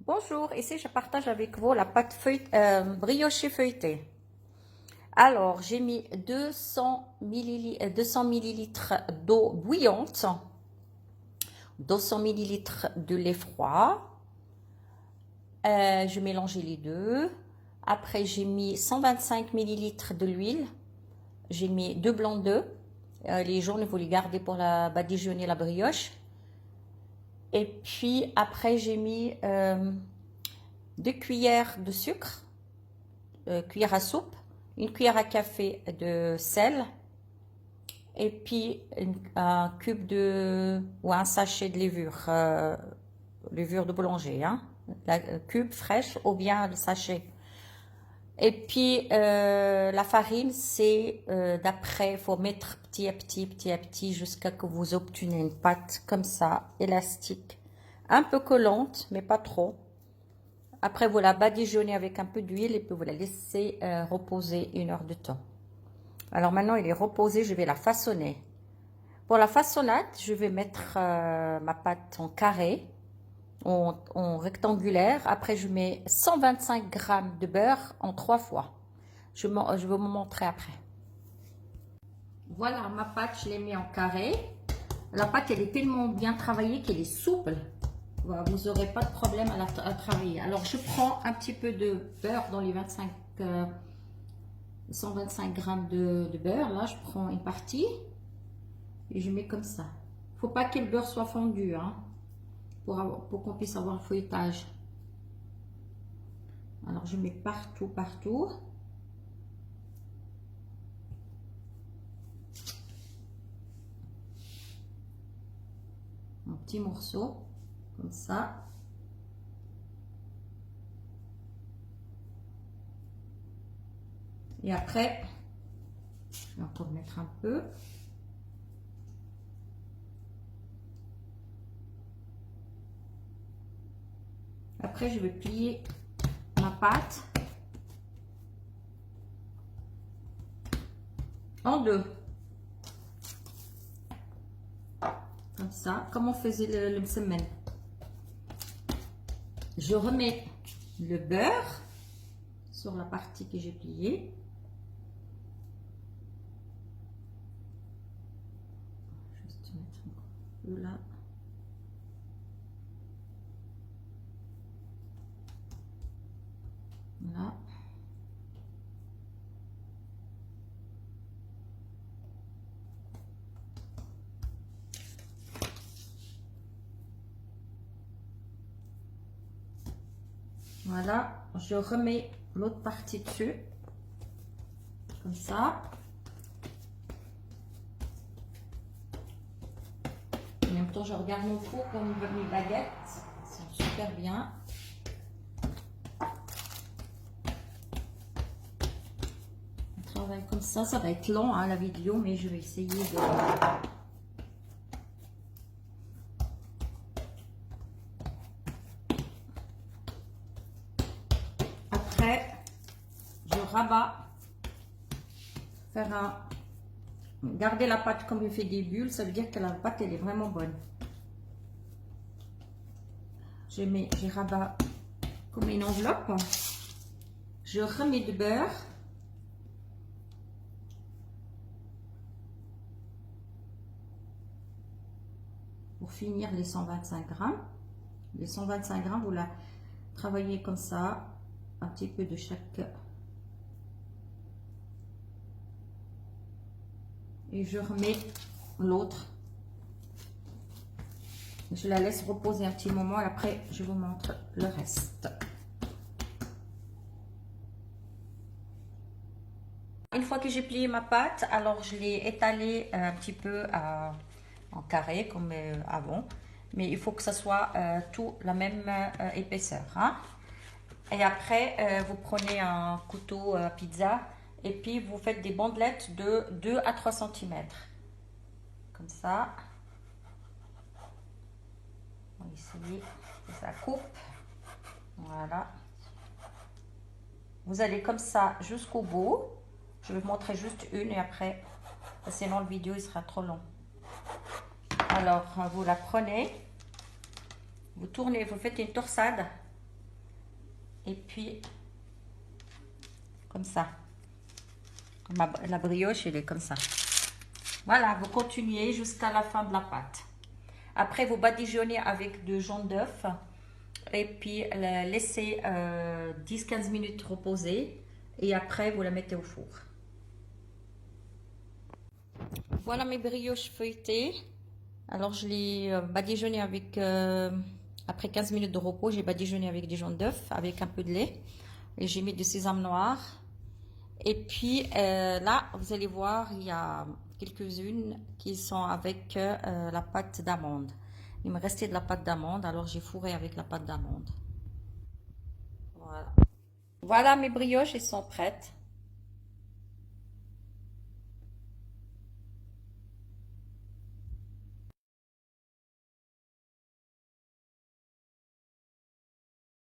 Bonjour, ici je partage avec vous la pâte brioche feuilletée. Alors, j'ai mis 200 millilitres d'eau bouillante, 200 millilitres de lait froid. Je mélangeais les deux. Après, j'ai mis 125 millilitres de l'huile. J'ai mis 2 blancs d'œufs. Les jaunes, vous les gardez pour badigeonner la brioche. Et puis, après, j'ai mis 2 cuillères de sucre, cuillère à soupe, une cuillère à café de sel, et puis un cube ou un sachet de levure de boulanger, hein, la cube fraîche ou bien le sachet. Et puis la farine, c'est d'après, il faut mettre petit à petit jusqu'à ce que vous obteniez une pâte comme ça, élastique, un peu collante, mais pas trop. Après, vous la badigeonnez avec un peu d'huile et puis vous la laissez reposer 1 heure de temps. Alors maintenant, il est reposé, je vais la façonner. Pour la façonnade, je vais mettre ma pâte en carré, en rectangulaire. Après, je mets 125 g de beurre en 3 fois. Je vais vous montrer après. Voilà, ma pâte, je l'ai mis en carré. La pâte, elle est tellement bien travaillée qu'elle est souple. Voilà, vous n'aurez pas de problème à travailler. Alors, je prends un petit peu de beurre dans les 125 g de beurre. Là, je prends une partie et je mets comme ça. Il ne faut pas que le beurre soit fondu, hein, pour qu'on puisse avoir le feuilletage. Alors, je mets partout, partout. Un petit morceau, comme ça. Et après, je vais encore mettre un peu. Après, je vais plier ma pâte en deux. Comme ça, comme on faisait le msemen. Je remets le beurre sur la partie que j'ai pliée. Juste mettre un peu là. Voilà. Voilà, je remets l'autre partie dessus, comme ça. En même temps, je regarde mon four comme mes baguettes, c'est super bien. On travaille comme ça va être long, hein, la vidéo, mais je vais essayer de... Après, je rabats, garder la pâte comme il fait des bulles, ça veut dire que la pâte elle est vraiment bonne. Je rabats comme une enveloppe, je remets du beurre. Pour finir les 125 g. Les 125 g, vous la travaillez comme ça, un petit peu de chaque. Et je remets l'autre. Je la laisse reposer un petit moment et après je vous montre le reste. Une fois que j'ai plié ma pâte, alors je l'ai étalée un petit peu en carré comme avant. Mais il faut que ça soit tout la même épaisseur, hein. Et après, vous prenez un couteau pizza et puis vous faites des bandelettes de 2 à 3 cm. Comme ça. On va essayer que ça coupe. Voilà. Vous allez comme ça jusqu'au bout. Je vais vous montrer juste une et après, sinon le vidéo il sera trop long. Alors, vous la prenez, vous tournez, vous faites une torsade Et puis, comme ça. La brioche, elle est comme ça. Voilà, vous continuez jusqu'à la fin de la pâte. Après, vous badigeonnez avec de jaune d'œuf. Et puis, laissez 10-15 minutes reposer. Et après, vous la mettez au four. Voilà mes brioches feuilletées. Alors, je les badigeonné avec... après 15 minutes de repos, j'ai badigeonné avec du jaune d'œuf, avec un peu de lait. Et j'ai mis du sésame noir. Et puis là, vous allez voir, il y a quelques-unes qui sont avec la pâte d'amande. Il me restait de la pâte d'amande, alors j'ai fourré avec la pâte d'amande. Voilà. Voilà, mes brioches, elles sont prêtes.